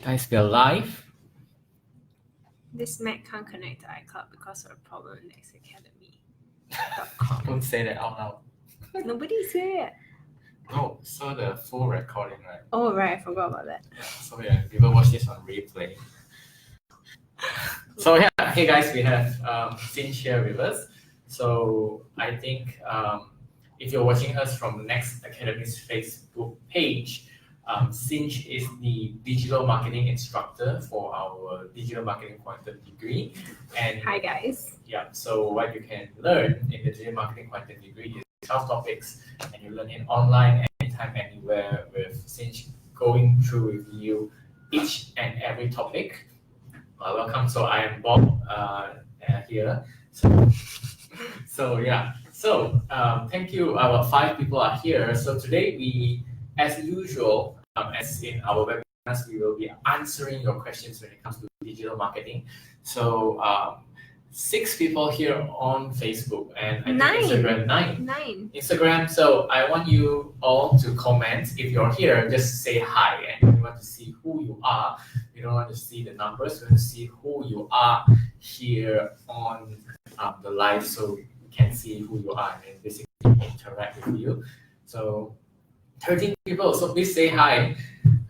Guys, we are live. This Mac can't connect to iCloud because of a problem in nextacademy.com. Don't say that out loud. Nobody said it. No, so the full recording, right? Oh, right. I forgot about that. Yeah, so yeah, people watch this on replay. So yeah, hey guys, we have Xin here with us. So I think if you're watching us from Next Academy's Facebook page, Xin is the digital marketing instructor for our digital marketing quantum degree. And Hi, guys. yeah, so what you can learn in the digital marketing quantum degree is 12 topics, and you learn it online, anytime, anywhere, with Xin going through with you each and every topic. Welcome. So I am Bob here. So yeah. So thank you. Our 5 people are here. So today we, as usual, as in our webinars, we will be answering your questions when it comes to digital marketing. So 6 people here on Facebook, and I think Instagram 9. Instagram. So I want you all to comment. If you're here, just say hi, and we want to see who you are. We don't want to see the numbers. We want to see who you are here on the live, so we can see who you are and basically interact with you. So 13 people. So please say hi.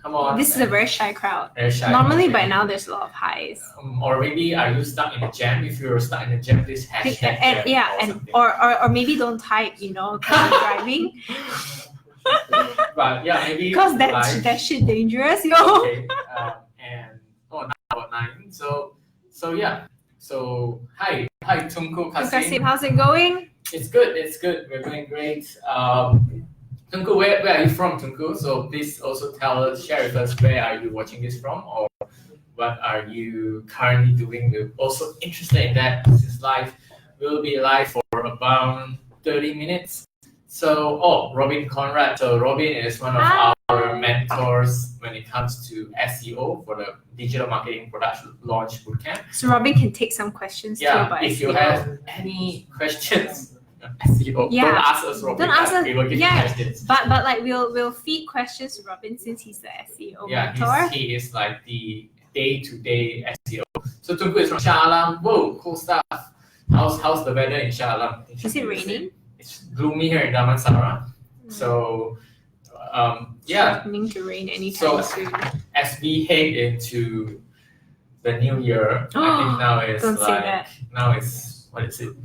Come on. This is a very shy crowd. Very shy. Normally, by now, there's a lot of highs. Or maybe are you stuck in a jam? If you're stuck in a jam, please hashtag jam. Yeah, or maybe don't type. Because you're driving. But yeah, maybe because that shit dangerous, yo. Okay. And now about 9. So yeah. So hi Tunku Kasim. How's it going? It's good. We're doing great. Tunku, where are you from, Tunku? So please also share with us where are you watching this from, or what are you currently doing. We're also interested in that. This is live. We'll be live for about 30 minutes. So, Robin Conrad. So Robin is one of our mentors when it comes to SEO for the Digital Marketing Product Launch Bootcamp. So Robin can take some questions too about if SEO. you have any questions. SEO. Yeah. Don't ask us, Robin. Don't ask us. We will give you questions. But like we'll feed questions to Robin since he's the SEO mentor. He is like the day-to-day SEO. So Tunku is from Shah Alam. Whoa, cool stuff. How's the weather in Shah Alam? Is it raining? It's gloomy here in Damansara. So Threatening to rain anytime soon. As we head into the new year, I think now it's what is it?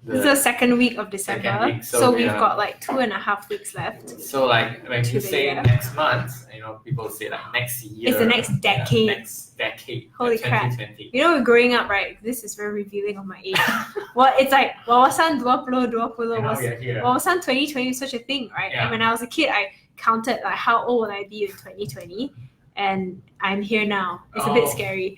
This is the second week of December, so we've got like 2.5 weeks left. So like when you say next month, people say like next year. It's the next decade. Next decade. Holy crap! 2020. We're growing up, right? This is very revealing of my age. Well, it's like wawasan 2020 wawasan 2020 is such a thing, right? Yeah. And when I was a kid, I counted like how old would I be in 2020. And I'm here now. It's a bit scary.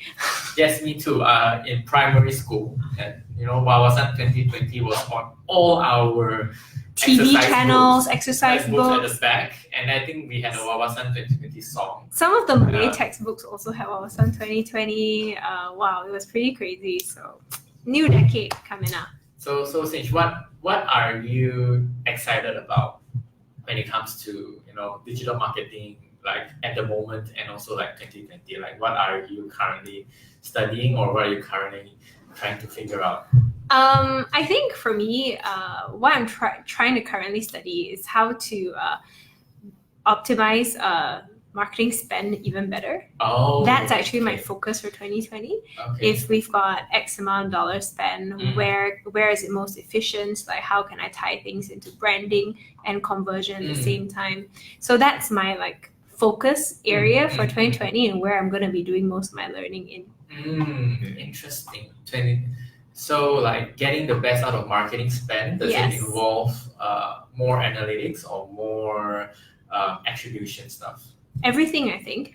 Yes, me too. In primary school, and Wawasan 2020 was on all our TV channels, exercise books at the back, and I think we had a Wawasan 2020 song. Some of the Malay textbooks also had Wawasan 2020. Wow, it was pretty crazy. So, new decade coming up. So Sinch, what are you excited about when it comes to digital marketing? Like at the moment, and also like 2020, like what are you currently studying, or what are you currently trying to figure out? I think for me, what I'm trying to currently study is how to optimize marketing spend even better. That's actually my focus for 2020. Okay. If we've got X amount of dollars spent, where is it most efficient? Like how can I tie things into branding and conversion at the same time? So that's my focus area for 2020 and where I'm going to be doing most of my learning in. Interesting. So like getting the best out of marketing spend, does it involve more analytics or more attribution stuff? Everything, I think.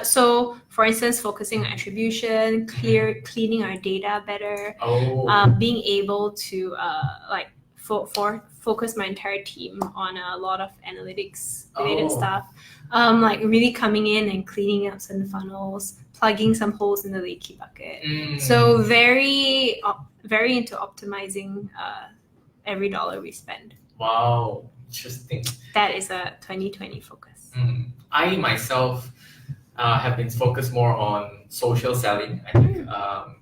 So for instance, focusing on attribution, cleaning our data better, being able to focus my entire team on a lot of analytics related stuff. Really coming in and cleaning up some funnels, plugging some holes in the leaky bucket. So very into optimizing every dollar we spend. Wow, interesting. That is a 2020 focus. I myself have been focused more on social selling. I think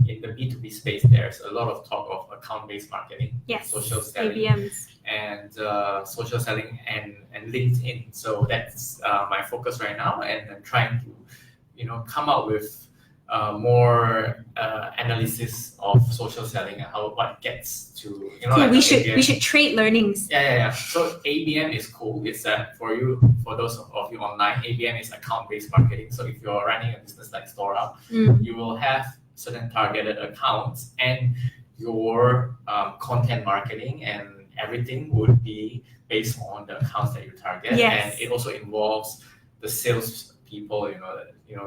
in the B2B space, there's a lot of talk of account-based marketing, Yes, social selling, ABMs. and social selling and LinkedIn. So that's my focus right now, and I'm trying to, come up with more analysis of social selling and what gets to Cool. like we ABM. should trade learnings. Yeah. So ABM is cool. It's that for those of you online, ABM is account-based marketing. So if you're running a business like StoreUp, you will have certain targeted accounts, and your content marketing and everything would be based on the accounts that you target. Yes. And it also involves the sales people,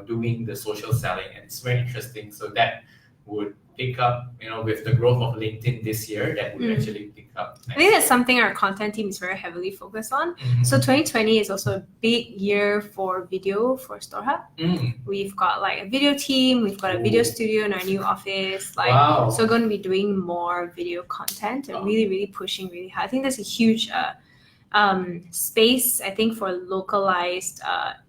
doing the social selling, and it's very interesting. So that would pick up, with the growth of LinkedIn this year, that would actually pick up. I think that's something our content team is very heavily focused on. So 2020 is also a big year for video for StoreHub. We've got like a video team, we've got a video studio in our new office. Wow. So we're going to be doing more video content and really, really pushing really hard. I think there's a huge space, I think, for localized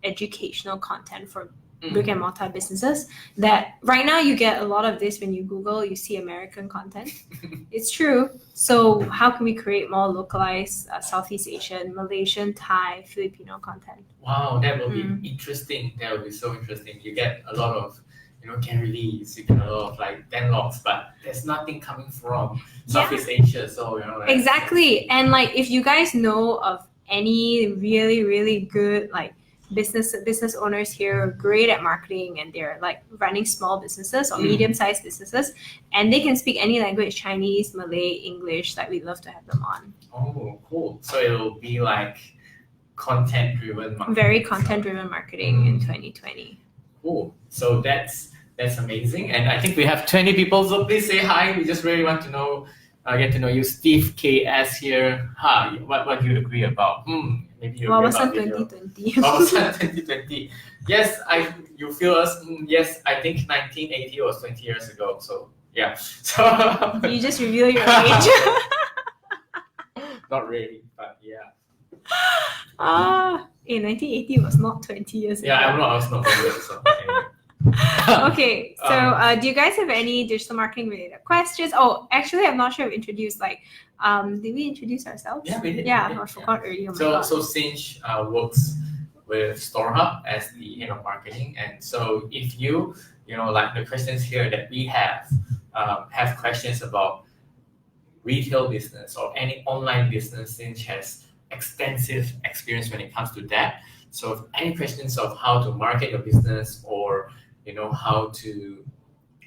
educational content for brick and mortar businesses, that right now you get a lot of this when you Google, you see American content. It's true. So how can we create more localized Southeast Asian, Malaysian, Thai, Filipino content? Wow, that will be interesting. That will be so interesting. You get a lot of Gary Lee's, you get a lot of like Dan Logs, but there's nothing coming from Southeast Asia. So exactly. And like, if you guys know of any really, really good like business owners here are great at marketing, and they're like running small businesses or medium-sized businesses, and they can speak any language, Chinese, Malay, English, like we'd love to have them on. Oh, cool. So it'll be like content-driven marketing. Very content-driven marketing in 2020. Cool. So that's amazing. And I think we have 20 people, so please say hi. We just really want to get to know you. Steve KS here. Hi, what do you agree about? Maybe you agree about 2020. 2020. Yes, you feel us? Yes, I think 1980 was 20 years ago. So yeah. So you just reveal your age. Not really, but yeah. 1980 was not 20 years ago. Yeah, I was not 20 years ago. Anyway. Okay, so do you guys have any digital marketing related questions? Oh, actually, I'm not sure if introduced. Did we introduce ourselves? Yeah, we did. Yeah, I forgot already. So Xin-Ci works with StoreHub as the head of marketing, and so if you like the questions here that we have questions about retail business or any online business, Xin-Ci has extensive experience when it comes to that. So if any questions of how to market your business, or how to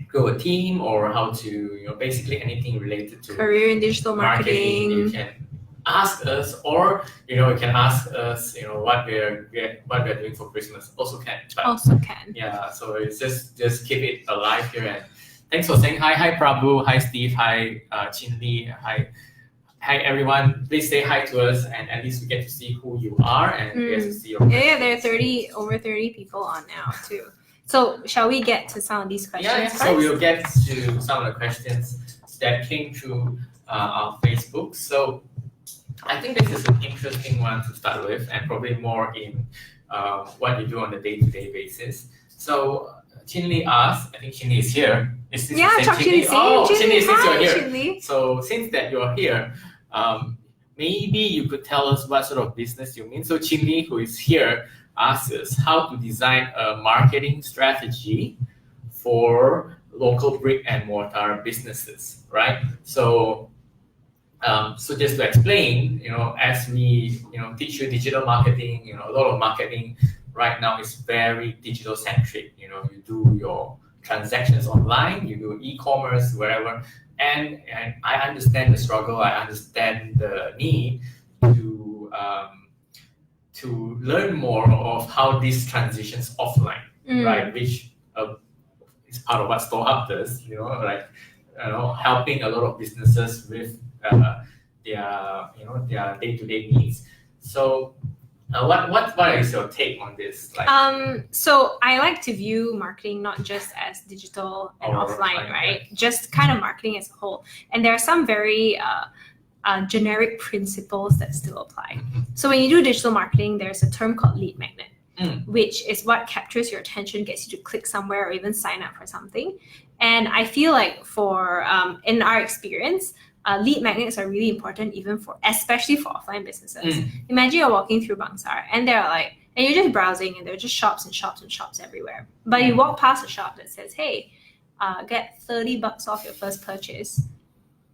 grow a team, or how to basically anything related to career in digital marketing, you can ask us, or you can ask us what we're doing for Christmas also can. Yeah, so it's just keep it alive here. And thanks for saying hi Prabhu, hi Steve, hi Chin-Li, hi everyone. Please say hi to us, and at least we get to see who you are, and we get to see your there are over 30 people on now too. So shall we get to some of these questions first? So we'll get to some of the questions that came through our Facebook. So I think this is an interesting one to start with, and probably more in what you do on a day-to-day basis. So Chin-Li asked, I think Chin-Li is here. Is this the same Chin-Li? Oh, Chin-Li, since you're here. Chin-Li. So since that you're here, maybe you could tell us what sort of business you mean. So Chin-Li, who is here, asks us how to design a marketing strategy for local brick and mortar businesses, right? So just to explain, as we teach you digital marketing, a lot of marketing right now is very digital centric. You do your transactions online, you do e-commerce, wherever, and I understand the struggle. I understand the need to learn more of how this transitions offline, right? Which is part of what StoreHub does, helping a lot of businesses with their day-to-day needs. So what is your take on this? So I like to view marketing not just as digital and offline, right? Just kind of marketing as a whole. And there are some very generic principles that still apply. So when you do digital marketing, there's a term called lead magnet. which is what captures your attention, gets you to click somewhere or even sign up for something. And I feel like for in our experience, lead magnets are really important, especially for offline businesses. Imagine you're walking through Bangsar and and you're just browsing and there are just shops and shops and shops everywhere. But you walk past a shop that says, hey, get $30 off your first purchase.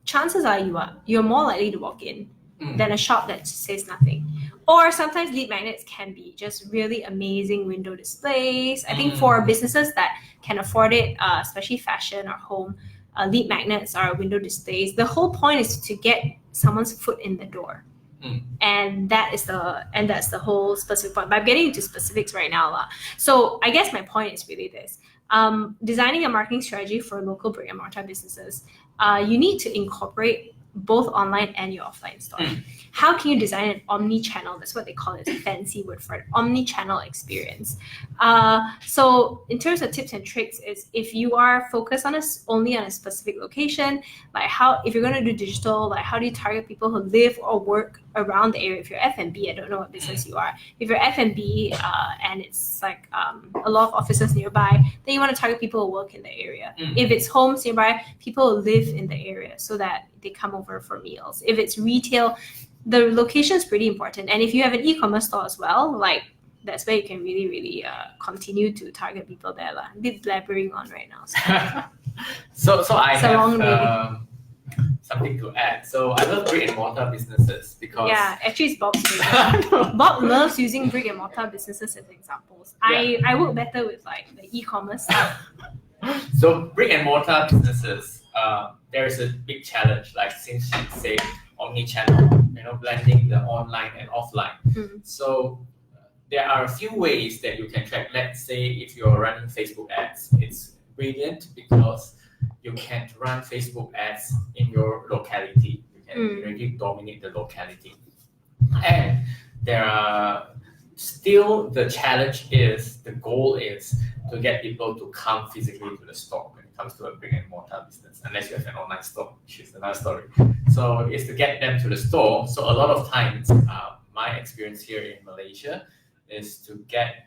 Chances are you're more likely to walk in than a shop that says nothing. Or sometimes lead magnets can be just really amazing window displays. I think for businesses that can afford it, especially fashion or home, lead magnets are window displays. The whole point is to get someone's foot in the door. And that's the whole specific point. But I'm getting into specifics right now. So I guess my point is really this. Designing a marketing strategy for local brick and mortar businesses, you need to incorporate both online and your offline store. How can you design an omni-channel? That's what they call it. It's a fancy word for it. Omni-channel experience. So in terms of tips and tricks, is if you are focused only on a specific location, if you're going to do digital, how do you target people who live or work around the area? If you're F&B, I don't know what business you are. If you're F&B and it's a lot of offices nearby, then you want to target people who work in the area. If it's homes nearby, people who live in the area so that they come over for meals. If it's retail, the location is pretty important. And if you have an e-commerce store as well, that's where you can really, really continue to target people there. I'm a bit blabbering on right now. So I have something to add. So I love brick and mortar businesses because... Yeah, actually it's Bob's favorite. Bob loves using brick and mortar businesses as examples. Yeah. I work better with the e-commerce stuff. So brick and mortar businesses, there is a big challenge, since she said omni-channel, blending the online and offline. So there are a few ways that you can track. Let's say if you're running Facebook ads, it's brilliant because you can run Facebook ads in your locality. You can really dominate the locality. And there are still the challenge is, the goal is to get people to come physically to the store when it comes to a brick and mortar business, unless you have an online store, which is another story. So it's to get them to the store. So a lot of times, my experience here in Malaysia is to get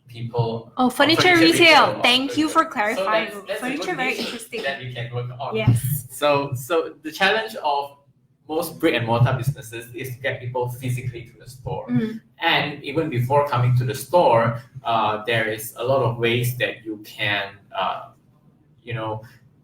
people... furniture retail. Thank you for clarifying. So that's furniture, very interesting. That we can work on. Yes. So the challenge of most brick and mortar businesses is to get people physically to the store. And even before coming to the store, there is a lot of ways that you can,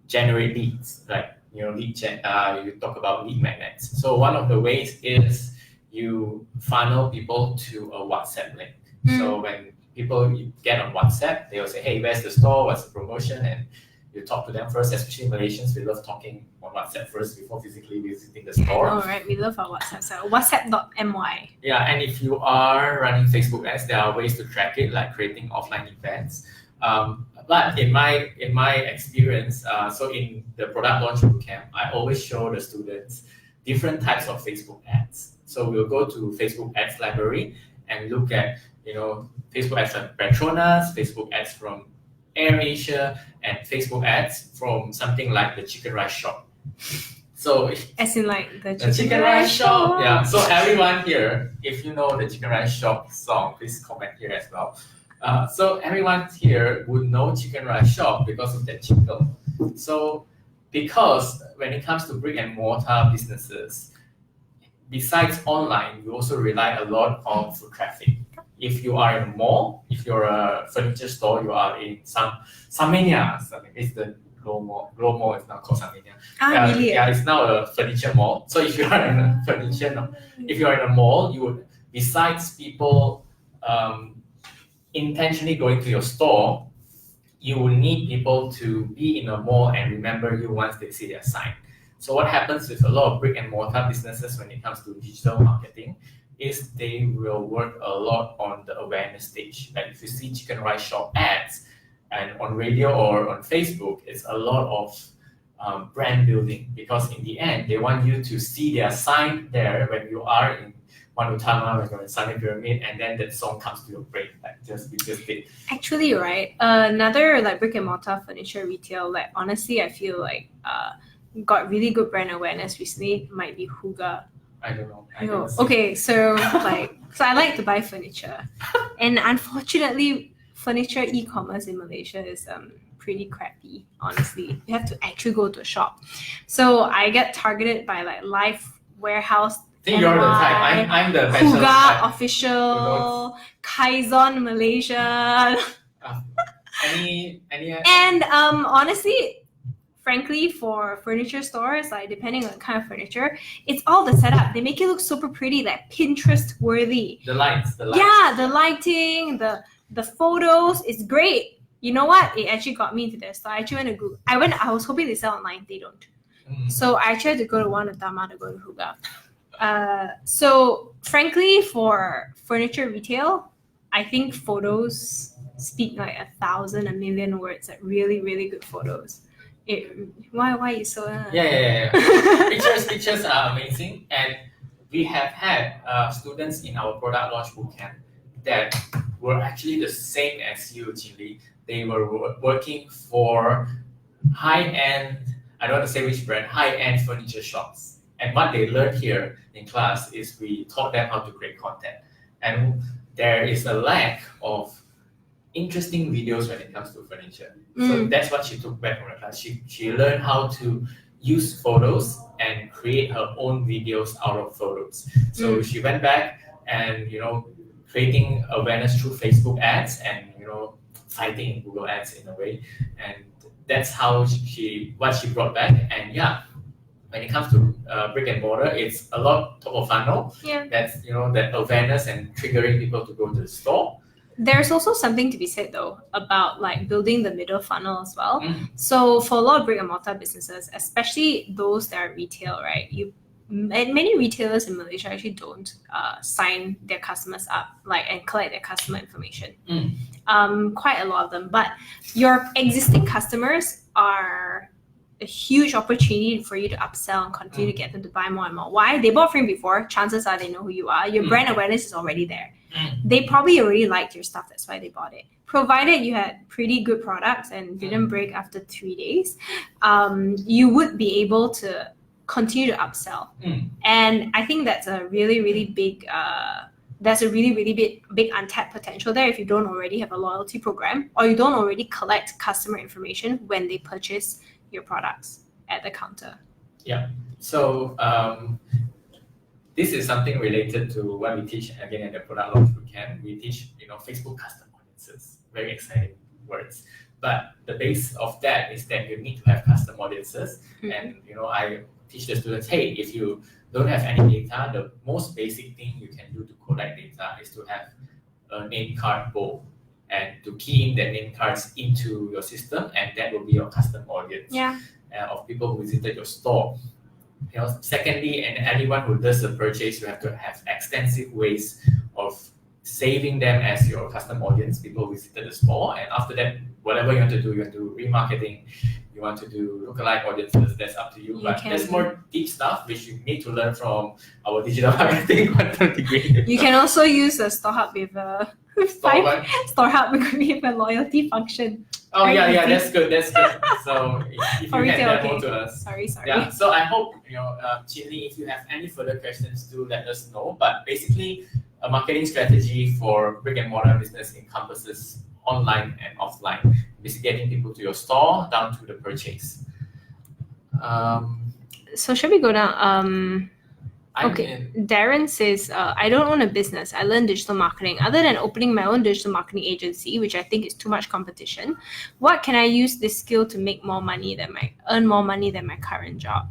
generate leads. You talk about lead magnets. So one of the ways is you funnel people to a WhatsApp link. So when people get on WhatsApp, they will say, hey, where's the store? What's the promotion? And you talk to them first, especially Malaysians. We love talking on WhatsApp first before physically visiting the store. All right, we love our WhatsApp. So WhatsApp.my. Yeah, and if you are running Facebook ads, there are ways to track it, like creating offline events. But in my experience, so in the product launch bootcamp, I always show the students different types of Facebook ads. So we'll go to Facebook ads library and look at Facebook ads from Petronas, Facebook ads from AirAsia, and Facebook ads from something like the chicken rice shop. So as in the chicken rice shop. Yeah. So everyone here, if you know the chicken rice shop song, please comment here as well. So everyone here would know chicken rice shop because of that jingle. So because when it comes to brick and mortar businesses, besides online, you also rely a lot on foot traffic. If you are in a mall, if you're a furniture store, you are in Samania. It's the Glow Mall is now called Samania. Really? Yeah, it's now a furniture mall. So if you are in a if you are in a mall, you would, besides people intentionally going to your store, you will need people to be in a mall and remember you once they see their sign. So what happens with a lot of brick and mortar businesses when it comes to digital marketing is they will work a lot on the awareness stage. Like if you see chicken rice shop ads and on radio or on Facebook, it's a lot of brand building, because in the end, they want you to see their sign there when you are in One Utama, when you're in Sunny Pyramid, and then that song comes to your brain, we just did. Actually, you're right. Another brick and mortar furniture retail, honestly, I feel got really good brand awareness recently might be Huga. I don't know. I No. never seen. Okay, so I like to buy furniture, and unfortunately, furniture e-commerce in Malaysia is pretty crappy. Honestly, you have to actually go to a shop. So I get targeted by like Life Warehouse. I think you're the type. I'm the bachelor Huga type. Official, Kaizon Malaysia, Any and honestly, frankly, for furniture stores, like depending on the kind of furniture, it's all the setup. They make it look super pretty, like Pinterest worthy. the lights. Yeah, the lighting, the photos, it's great. You know what? It actually got me into their store. I actually went to Google. I was hoping they sell online. They don't. So I actually had to go to one of Tama to go to Huga. So frankly, for furniture retail, I think photos speak like 1,000, 1,000,000 words. Like really, really good photos. Why you so? Yeah. Pictures are amazing, and we have had students in our product launch bootcamp that were actually the same as you, Xin-Li. They were working for high-end, I don't want to say which brand, high-end furniture shops. And what they learned here in class is we taught them how to create content. And there is a lack of interesting videos when it comes to furniture. So that's what she took back from the class. She learned how to use photos and create her own videos out of photos. So she went back and, creating awareness through Facebook ads and, fighting in Google ads in a way. And that's how what she brought back. And yeah, when it comes to brick and mortar, it's a lot top of funnel. Yeah. That's, that awareness and triggering people to go to the store. There's also something to be said though about like building the middle funnel as well. So for a lot of brick and mortar businesses, especially those that are retail, right? Many retailers in Malaysia actually don't sign their customers up and collect their customer information. Quite a lot of them, but your existing customers are a huge opportunity for you to upsell and continue to get them to buy more and more. Why? They bought from you before. Chances are they know who you are. Your brand awareness is already there. They probably already liked your stuff. That's why they bought it. Provided you had pretty good products and didn't break after 3 days, you would be able to continue to upsell. And I think that's a really, really big big untapped potential there if you don't already have a loyalty program or you don't already collect customer information when they purchase your products at the counter. Yeah. So this is something related to what we teach again at the product launch bootcamp. We teach, Facebook custom audiences. Very exciting words. But the base of that is that you need to have custom audiences. And I teach the students, hey, if you don't have any data, the most basic thing you can do to collect data is to have a name card bowl and to key in the name cards into your system, and that will be your custom audience of people who visited your store. Secondly, and anyone who does the purchase, you have to have extensive ways of saving them as your custom audience, people who visited the store. And after that, whatever you want to do, you want to do remarketing, you want to do lookalike audiences, that's up to you. But there's more deep stuff which you need to learn from our digital marketing quantum degree. You can also use a StoreHub with a StoreHub with a loyalty function. Oh yeah, that's good. So if you can demo to us. Sorry. Yeah. So I hope Xin-Li, if you have any further questions, do let us know. But basically, a marketing strategy for brick and mortar business encompasses online and offline. Basically, getting people to your store down to the purchase. So shall we go down? Okay. Darren says, I don't own a business. I learned digital marketing. Other than opening my own digital marketing agency, which I think is too much competition, what can I use this skill to make more money earn more money than my current job?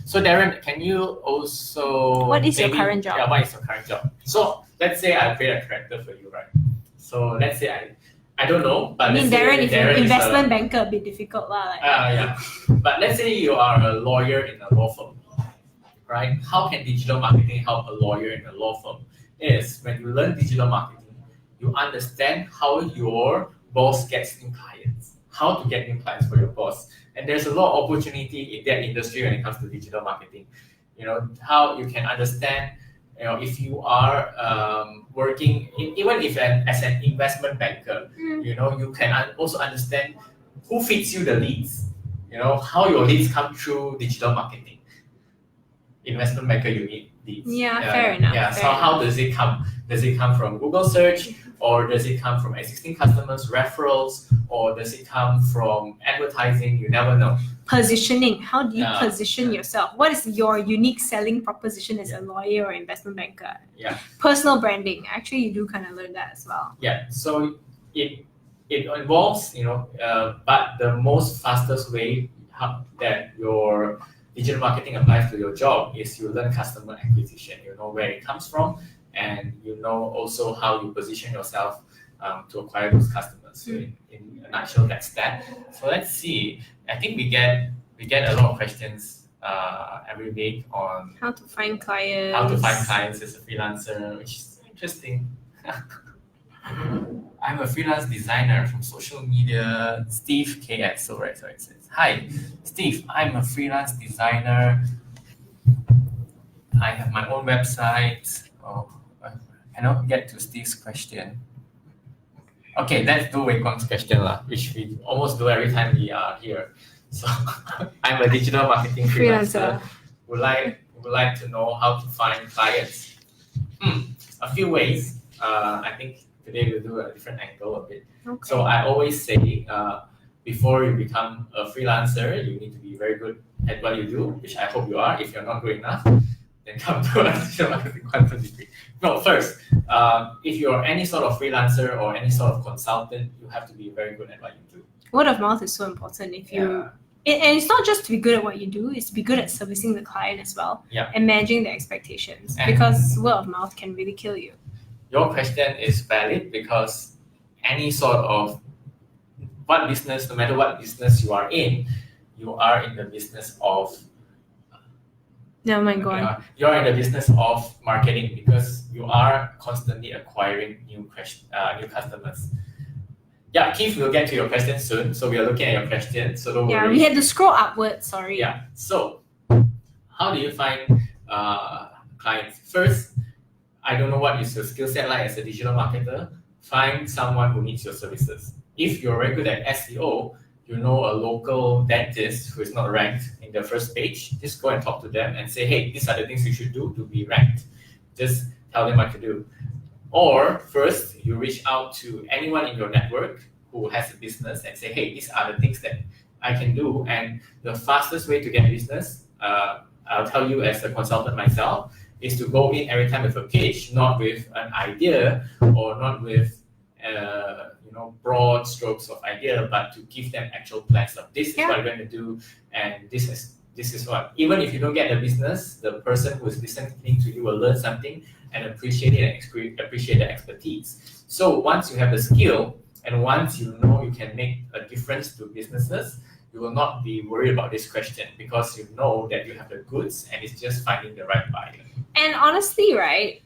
So Darren, can you also... What is your current job? Yeah, what is your current job? So let's say I create a character for you, right? So let's say I don't know, but Darren, if you're an investment banker, a bit difficult. But let's say you are a lawyer in a law firm. Right? How can digital marketing help a lawyer in a law firm? Is when you learn digital marketing, you understand how your boss gets new clients, how to get new clients for your boss. And there's a lot of opportunity in that industry when it comes to digital marketing. How you can understand, if you are working, even if as an investment banker, you can also understand who feeds you the leads, how your leads come through digital marketing. investment banker, you need leads. Yeah, fair enough. Yeah. fair So how enough. does it come? Does it come from Google search, or does it come from existing customers, referrals, or does it come from advertising? You never know. Positioning. How do you Yeah. position yourself? What is your unique selling proposition as a lawyer or investment banker? Yeah. Personal branding. Actually, you do kind of learn that as well. Yeah. So it involves, but the most fastest way that your digital marketing applies to your job is you learn customer acquisition. You know where it comes from, and you know also how you position yourself to acquire those customers. So in a nutshell, that's that. So let's see. I think we get a lot of questions every week on How to find clients. how to find clients as a freelancer, which is interesting. I'm a freelance designer from social media. Steve KX. So it says, hi, Steve. I'm a freelance designer. I have my own website. Oh, I cannot get to Steve's question. Okay, let's do Wei Guang's question, which we almost do every time we are here. So, I'm a digital marketing freelancer. Would like to know how to find clients. A few ways. I think today we'll do a different angle a bit. Okay. So I always say, before you become a freelancer, you need to be very good at what you do, which I hope you are. If you're not good enough, then come to a digital marketing quantum degree. No, first, if you're any sort of freelancer or any sort of consultant, you have to be very good at what you do. Word of mouth is so important. And it's not just to be good at what you do, it's to be good at servicing the client as well. Yeah. And managing their expectations. And because word of mouth can really kill you. Your question is valid because any sort of what business, no matter what business you are in the business of Never mind, go on. you're in the business of marketing because you are constantly acquiring new customers. Yeah, Keith, we'll get to your question soon. So we are looking at your question. So don't worry. We had to scroll upwards, sorry. Yeah. So how do you find clients? First, I don't know what is your skill set like as a digital marketer. Find someone who needs your services. If you're very good at SEO, you know a local dentist who is not ranked in the first page, just go and talk to them and say, hey, these are the things you should do to be ranked. Just tell them what to do. Or first, you reach out to anyone in your network who has a business and say, hey, these are the things that I can do. And the fastest way to get business, I'll tell you as a consultant myself, is to go in every time with a pitch, not with an idea or not with broad strokes of idea, but to give them actual plans of this is what I'm going to do, and this is what. Even if you don't get the business, the person who is listening to you will learn something and appreciate it and appreciate the expertise. So once you have the skill and once you know you can make a difference to businesses, you will not be worried about this question because you know that you have the goods and it's just finding the right buyer. And honestly, right,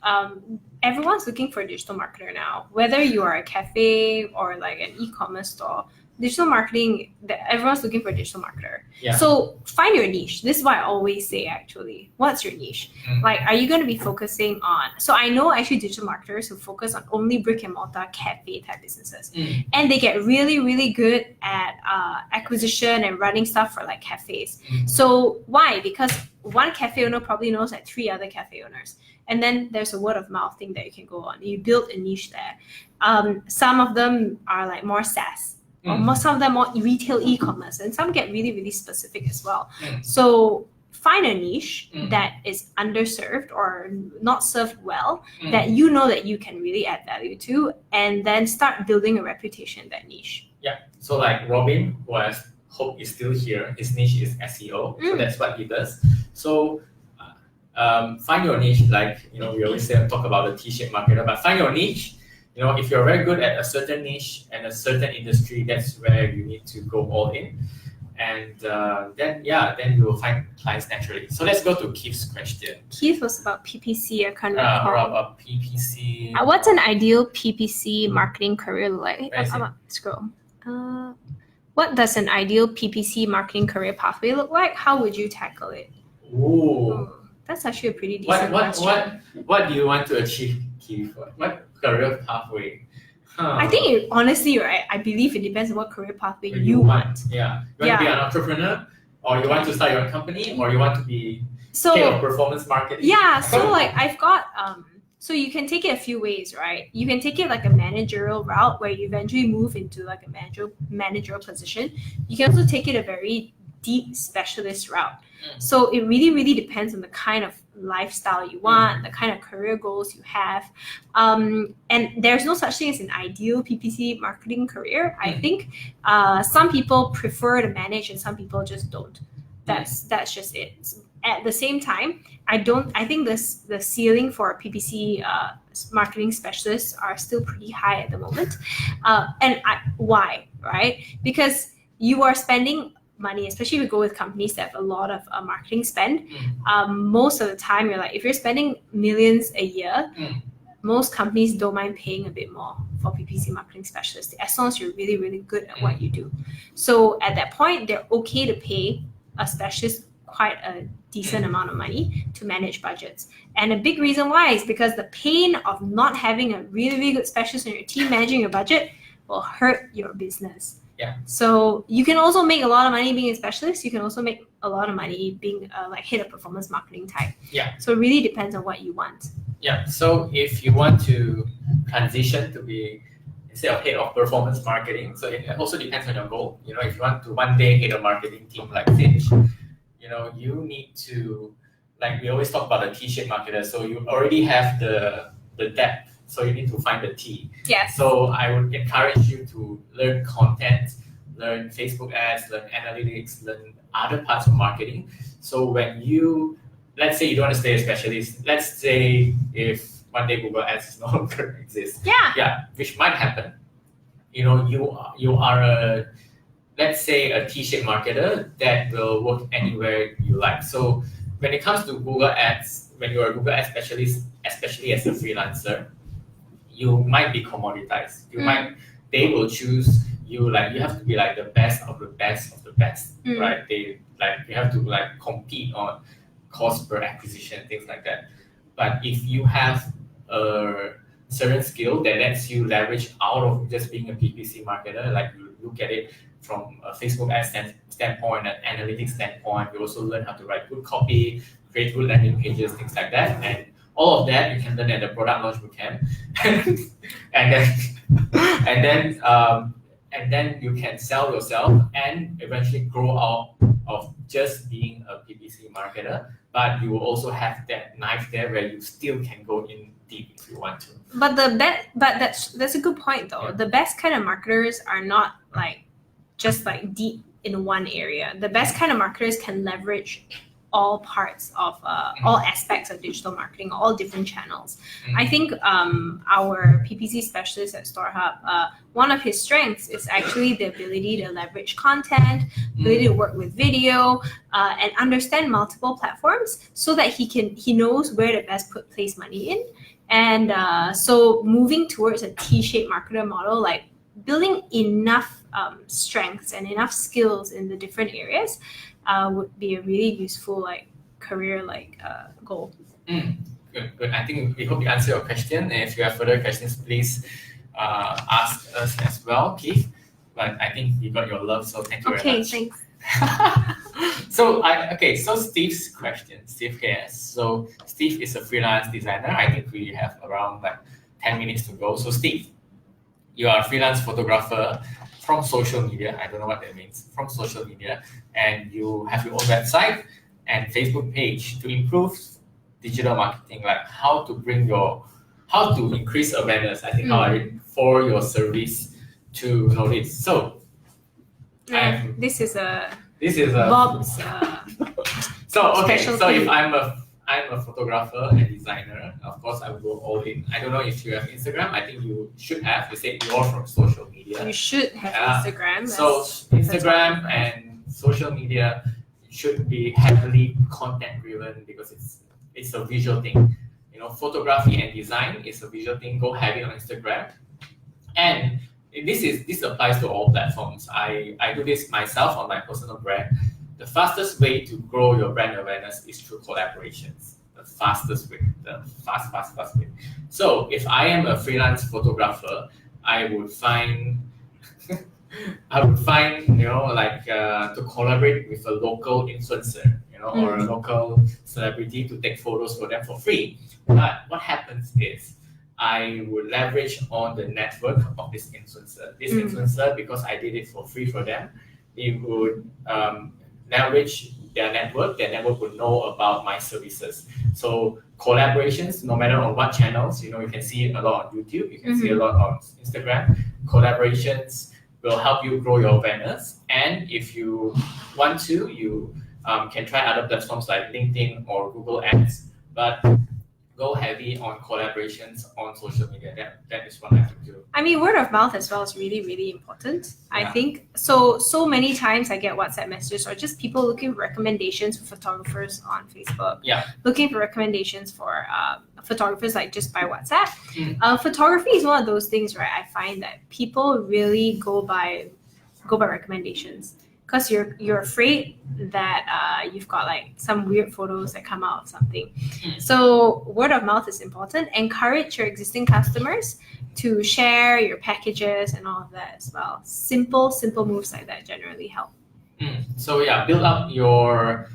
everyone's looking for a digital marketer now. Whether you are a cafe or like an e-commerce store, digital marketing, everyone's looking for a digital marketer. Yeah. So find your niche. This is what I always say actually. What's your niche? Like, are you going to be focusing on, so I know actually digital marketers who focus on only brick and mortar cafe type businesses. And they get really, really good at acquisition and running stuff for like cafes. So why? Because one cafe owner probably knows like 3 other cafe owners. And then there's a word of mouth thing that you can go on. You build a niche there. Some of them are like more SaaS. Or some of them more retail e-commerce, and some get really, really specific as well. So find a niche that is underserved or not served well, that you know that you can really add value to, and then start building a reputation in that niche. Yeah. So like Robin, who I hope is still here, his niche is SEO. So that's what he does. So find your niche, like we always talk about the T-shaped marketer, but find your niche. If you're very good at a certain niche and a certain industry, that's where you need to go all in. And then you will find clients naturally. So let's go to Keith's question. Keith was about PPC, I can't recall. About PPC. What's an ideal PPC marketing career look like? Scroll. What does an ideal PPC marketing career pathway look like? How would you tackle it? Ooh. That's actually a pretty decent question. What do you want to achieve, Keith? What career pathway? I think honestly, right, I believe it depends on what career pathway you want. Yeah. You want to be an entrepreneur? or you want to start your own company, or you want to be So head of performance marketing? yeah, so like I've got so you can take it a few ways, right? You can take it like a managerial route where you eventually move into like a managerial position. You can also take it a very deep specialist route. So it really depends on the kind of lifestyle you want, the kind of career goals you have. And there's no such thing as an ideal PPC marketing career. I think some people prefer to manage and some people just don't. That's just it. At the same time, I think the ceiling for PPC marketing specialists are still pretty high at the moment. Why, right? Because you are spending money, especially if you go with companies that have a lot of marketing spend. Most of the time, you're like, if you're spending millions a year, most companies don't mind paying a bit more for PPC marketing specialists, as long as you're really good at what you do. So at that point, they're okay to pay a specialist quite a decent amount of money to manage budgets. And a big reason why is because the pain of not having a really good specialist on your team managing your budget will hurt your business. Yeah. So you can also make a lot of money being a specialist. You can also make a lot of money being like head of performance marketing type. Yeah. So it really depends on what you want. Yeah. So if you want to transition to be instead of head of performance marketing, so it also depends on your goal. You know, if you want to one day head a marketing team like Xin-Ci, you know, you need to, like we always talk about the T-shaped marketer. So you already have the depth. So you need to find the T. Yes. So I would encourage you to learn content, learn Facebook ads, learn analytics, learn other parts of marketing. So when you, let's say you don't want to stay a specialist, let's say if one day Google Ads no longer exists. Yeah, which might happen. You know, you are a, let's say a T-shaped marketer that will work anywhere you like. So when it comes to Google Ads, when you're a Google Ads specialist, especially as a freelancer, you might be commoditized. They will choose you, like you have to be like the best of the best of the best, right? You have to like compete on cost per acquisition, things like that. But if you have a certain skill that lets you leverage out of just being a PPC marketer, like you look at it from a Facebook ad standpoint, an analytics standpoint, you also learn how to write good copy, create good landing pages, things like that. And all of that you can learn at the product launch bootcamp, and then you can sell yourself and eventually grow out of just being a PPC marketer. But you will also have that knife there where you still can go in deep if you want to. But that's a good point though. Yeah. The best kind of marketers are not like just like deep in one area. The best kind of marketers can leverage all parts of all aspects of digital marketing, all different channels. I think our PPC specialist at StoreHub, one of his strengths is actually the ability to leverage content, ability to work with video, and understand multiple platforms so that he knows where to best place money in. And so moving towards a T-shaped marketer model, like building enough strengths and enough skills in the different areas would be a really useful like career goal. Good. I think we hope we answer your question. And if you have further questions, please ask us as well, Keith. But I think we got your love, so thank you very much. Okay, thanks. So Steve's question. Steve cares. So Steve is a freelance designer. I think we have around like 10 minutes to go. So Steve, you are a freelance photographer from social media. I don't know what that means. From social media, and you have your own website and Facebook page to improve digital marketing, like how to increase awareness. I think for your service to notice. So this is a Bob's. So if I'm a photographer and designer, of course I will go all in. I don't know if you have Instagram. I think you should have. You said you're from social media. You should have Instagram. So Instagram and social media should be heavily content driven because it's a visual thing. You know, photography and design is a visual thing. Go heavy on Instagram. And this applies to all platforms. I do this myself on my personal brand. The fastest way to grow your brand awareness is through collaborations. The fastest way, the fast way. So if I am a freelance photographer, I would find I would find, to collaborate with a local influencer, or a local celebrity to take photos for them for free. But what happens is I would leverage on the network of this influencer. This influencer, because I did it for free for them, it would leverage their network. Their network would know about my services. So collaborations, no matter on what channels, you can see it a lot on YouTube, you can see a lot on Instagram. Collaborations will help you grow your awareness. And if you want to, you can try other platforms like LinkedIn or Google Ads, but go heavy on collaborations on social media. That is what I can do. I mean, word of mouth as well is really, really important. I think so many times I get WhatsApp messages or just people looking for recommendations for photographers on Facebook. Looking for recommendations for photographers like just by WhatsApp. Photography is one of those things, right? I find that people really go by recommendations. Because you're afraid that you've got like some weird photos that come out of something. So word of mouth is important. Encourage your existing customers to share your packages and all of that as well. Simple moves like that generally help. So build up your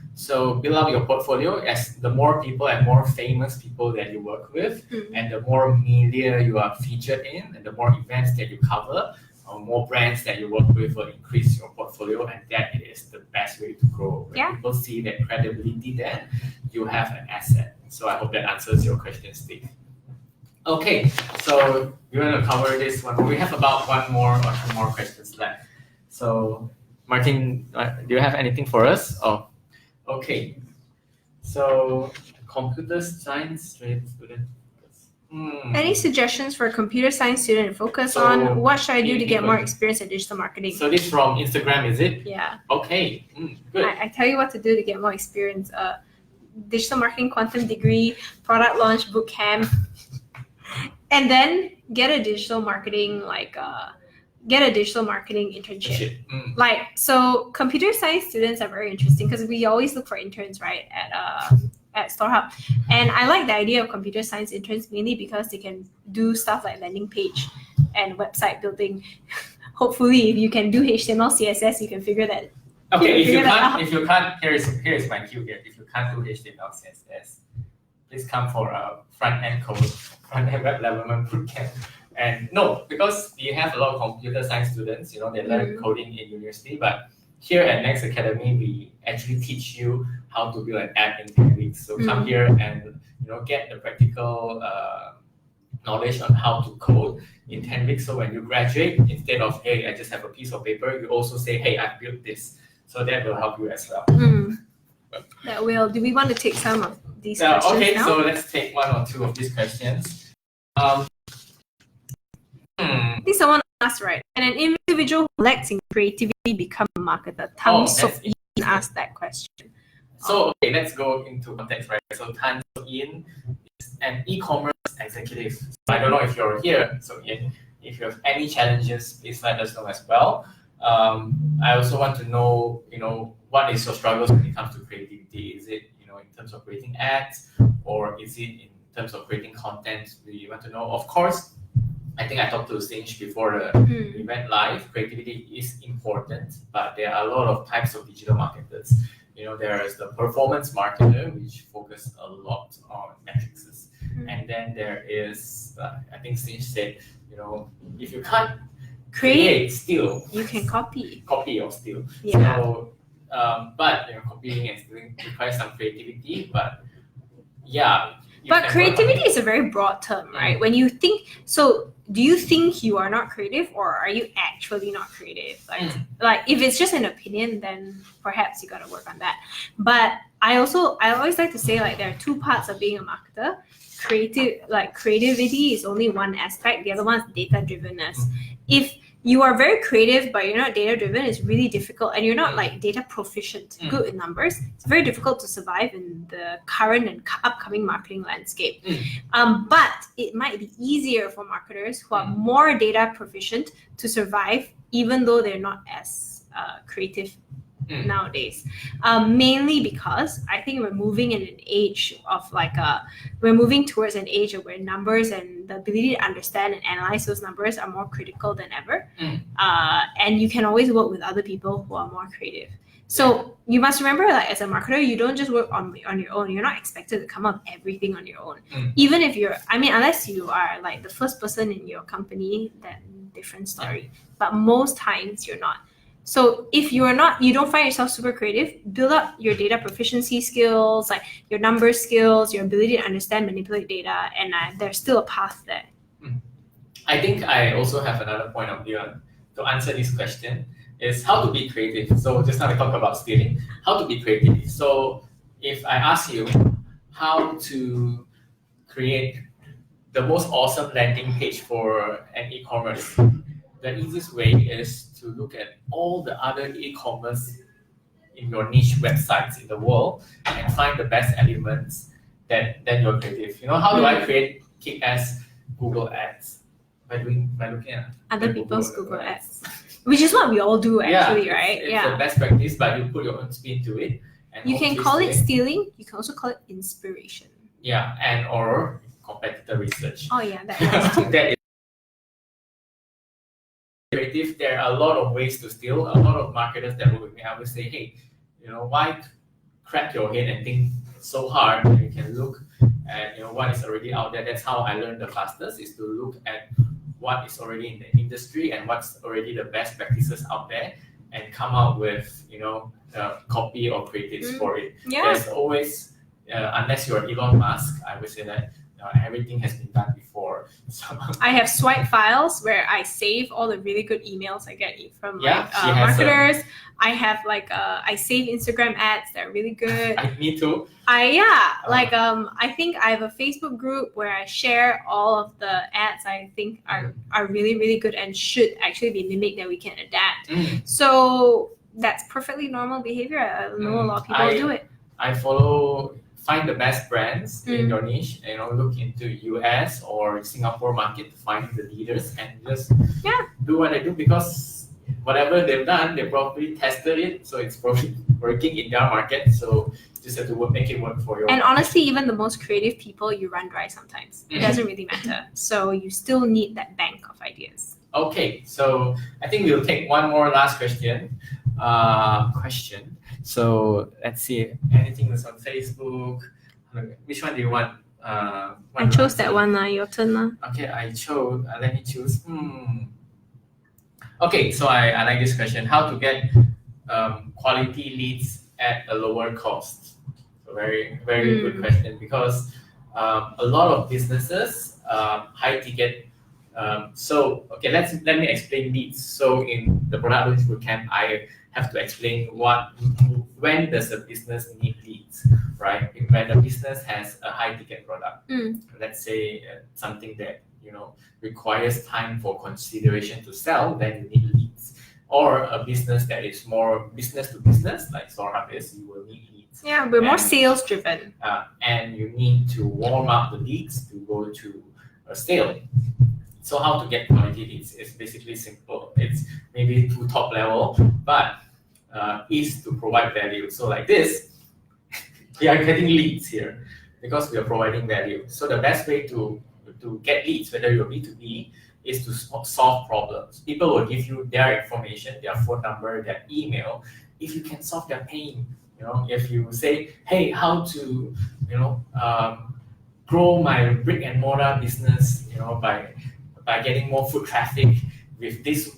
portfolio. As the more people and more famous people that you work with, and the more media you are featured in, and the more events that you cover, or more brands that you work with will increase your portfolio, and that is the best way to grow. When people see that credibility, then you have an asset. So I hope that answers your question, Steve. Okay, so you want to cover this one. We have about one more or two more questions left. So Martin, do you have anything for us? Oh, okay. So computer science student. Any suggestions for a computer science student to focus on? What should I do to get more experience in digital marketing? So this from Instagram, is it? Yeah. Okay, good. I tell you what to do to get more experience. Digital marketing quantum degree, product launch bootcamp, and then get a digital marketing internship. So computer science students are very interesting because we always look for interns, right, at StoreHub. And I like the idea of computer science interns mainly because they can do stuff like landing page and website building. Hopefully, if you can do HTML, CSS, you can figure that. Okay, if you can't, here's my cue here. If you can't do HTML, CSS, please come for a front-end web development bootcamp. And no, because we have a lot of computer science students, they learn coding in university, but here at Next Academy, we actually teach you how to build an app in 10 weeks. So come here and get the practical knowledge on how to code in 10 weeks. So when you graduate, instead of, hey, I just have a piece of paper, you also say, hey, I built this. So that will help you as well. That will. Do we want to take some of these questions okay, now? So let's take one or two of these questions. This someone asked, right? Can an individual who lacks in creativity become a marketer? Tan Sok-Yin asked that question. So okay, let's go into context, right? So Tan Sok-Yin is an e-commerce executive. So I don't know if you're here, Sok-Yin. If you have any challenges, please let us know as well. I also want to know, what is your struggles when it comes to creativity? Is it, in terms of creating ads, or is it in terms of creating content? We want to know. Of course, I think I talked to Xin-Ci before we went live. Creativity is important, but there are a lot of types of digital marketers. There is the performance marketer, which focus a lot on metrics. And then there is, I think Xin-Ci said, if you can't create, steal. You can copy. Copy or steal. Yeah. So, but copying and stealing requires some creativity, but yeah. But creativity is a very broad term, right? When you think, so do you think you are not creative, or are you actually not creative? Like if it's just an opinion, then perhaps you got to work on that. But I always like to say, like, there are two parts of being a marketer. Creativity is only one aspect. The other one is data drivenness. If you are very creative, but you're not data driven, it's really difficult, and you're not like data proficient, good in numbers. It's very difficult to survive in the current and upcoming marketing landscape. But it might be easier for marketers who are more data proficient to survive, even though they're not as creative nowadays, mainly because I think we're moving in an age of we're moving towards an age of where numbers and the ability to understand and analyze those numbers are more critical than ever. And you can always work with other people who are more creative. So you must remember, like, as a marketer, you don't just work on your own. You're not expected to come up with everything on your own. Even if unless you are like the first person in your company, then different story. But most times you're not. So if you don't find yourself super creative, build up your data proficiency skills, like your number skills, your ability to understand, manipulate data, and there's still a path there. I think I also have another point of view to answer this question. Is how to be creative. So just now we talk about stealing, how to be creative. So if I ask you how to create the most awesome landing page for an e-commerce, the easiest way is to look at all the other e-commerce in your niche websites in the world and find the best elements then you're creative. How do I create kick-ass Google ads? By looking at other people's Google ads. Which is what we all do, actually, right? It's the best practice, but you put your own spin to it. And you can call it stealing. You can also call it inspiration. Yeah, and or competitor research. Oh yeah, that works too. That is creative. There are a lot of ways to steal. A lot of marketers that work with me, I would say, hey, why crack your head and think so hard when you can look at what is already out there. That's how I learned the fastest, is to look at what is already in the industry and what's already the best practices out there, and come out with copy or creatives for it. There's always unless you're Elon Musk, I would say that everything has been done before. So I have swipe files where I save all the really good emails I get from marketers. I have I save Instagram ads that are really good. Me too. I think I have a Facebook group where I share all of the ads I think are really, really good and should actually be mimicked that we can adapt. So that's perfectly normal behavior. I know a lot of people do it. I find the best brands in your niche, look into US or Singapore market to find the leaders and just do what I do, because whatever they've done, they probably tested it, so it's probably working in their market. So just have to make it work for you. And honestly, even the most creative people, you run dry sometimes. It doesn't really matter. So you still need that bank of ideas. Okay, so I think we'll take one more last question. So let's see, anything that's on Facebook. Which one do you want? I chose that one. Your turn. Okay, I chose. Let me choose. Okay, so I like this question. How to get quality leads at a lower cost? So very, very good question, because a lot of businesses, high ticket. Let me explain leads. So in the product launch bootcamp, I have to explain when does a business need leads, right? When a business has a high ticket product, let's say something that requires time for consideration to sell, then you need leads. Or a business that is more business to business, like startup is, you will need leads. Yeah, we're more sales driven. And you need to warm up the leads to go to a sale. So how to get quality leads is basically simple. It's maybe too top level, but is to provide value. So like this, we are getting leads here because we are providing value. So the best way to get leads, whether you're B2B, is to solve problems. People will give you their information, their phone number, their email. If you can solve their pain, if you say, hey, how to, grow my brick and mortar business, by getting more foot traffic with these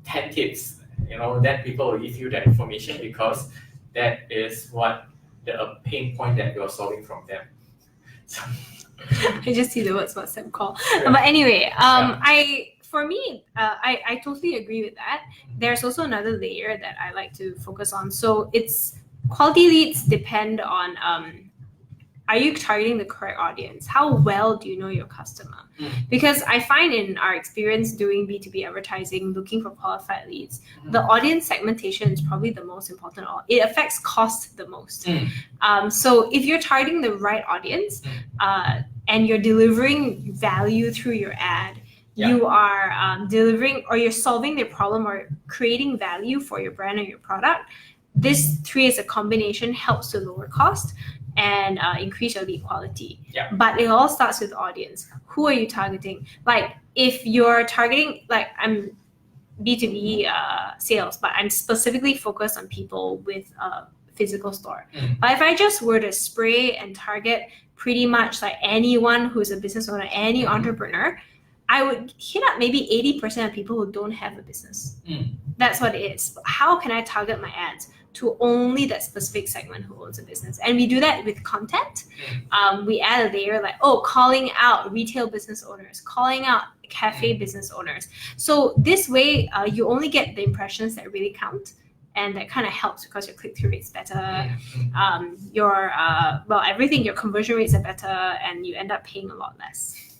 10 tips, then people will give you that information, because that is what the pain point that you're solving from them. So, I just see the words WhatsApp call. Yeah. But anyway, I totally agree with that. There's also another layer that I like to focus on. So it's quality leads depend on are you targeting the correct audience? How well do you know your customer? Because I find in our experience doing B2B advertising, looking for qualified leads, the audience segmentation is probably the most important. It affects cost the most. So if you're targeting the right audience and you're delivering value through your ad, you are delivering, or you're solving their problem or creating value for your brand or your product, this three as a combination helps to lower cost and increase your lead quality. Yeah. But it all starts with audience. Who are you targeting? Like if you're targeting, like I'm B2B sales, but I'm specifically focused on people with a physical store. But if I just were to spray and target pretty much like anyone who's a business owner, any entrepreneur, I would hit up maybe 80% of people who don't have a business. That's what it is. But how can I target my ads to only that specific segment who owns a business? And we do that with content. We add a layer like, calling out retail business owners, calling out cafe business owners. So this way, you only get the impressions that really count. And that kind of helps because your click-through rate's better, your conversion rates are better, and you end up paying a lot less.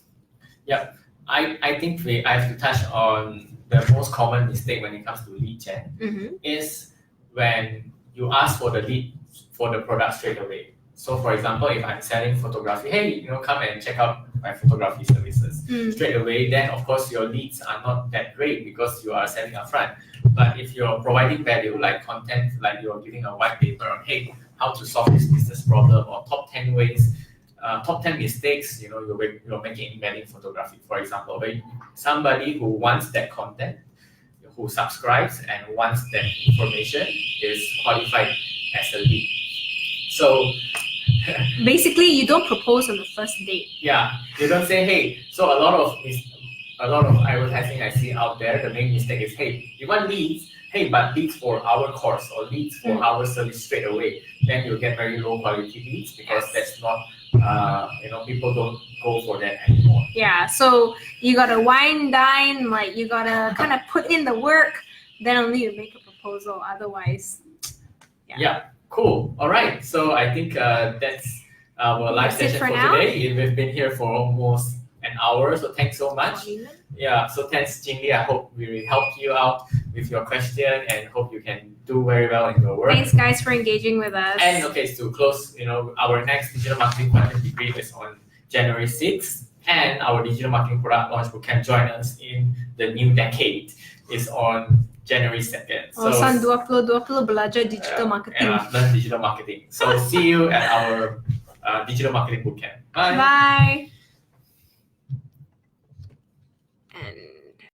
Yeah, I think I have to touch on the most common mistake when it comes to lead gen is when you ask for the lead for the product straight away. So for example, if I'm selling photography, hey, come and check out my photography services straight away, then of course your leads are not that great because you are selling upfront. But if you're providing value like content, like you're giving a white paper on, hey, how to solve this business problem, or top 10 ways, top 10 mistakes, you're making in wedding photography, for example, where somebody who wants that content, who subscribes and wants that information is qualified as a lead. So basically, you don't propose on the first date. Yeah, you don't say, hey. So a lot of advertising I see out there, the main mistake is, hey, you want leads, hey, but leads for our course or leads for our service straight away. Then you'll get very low quality leads because that's not, people don't go for that anymore. Yeah, so you gotta wine dine, like you gotta kind of put in the work, then only you make a proposal. Otherwise, yeah. Cool. All right. So I think that's our live session for today. We've been here for almost an hour, so thanks so much. Yeah. So thanks, Xin-Ci. I hope we helped you out with your question and hope you can do very well in your work. Thanks, guys, for engaging with us. And okay, to close, our next digital marketing content degree is on January 6th, and our digital marketing product launch bootcamp join us in the new decade is on January 2nd. So, San 2020 belajar digital marketing. Learn digital marketing. So see you at our digital marketing bootcamp. Bye. Bye.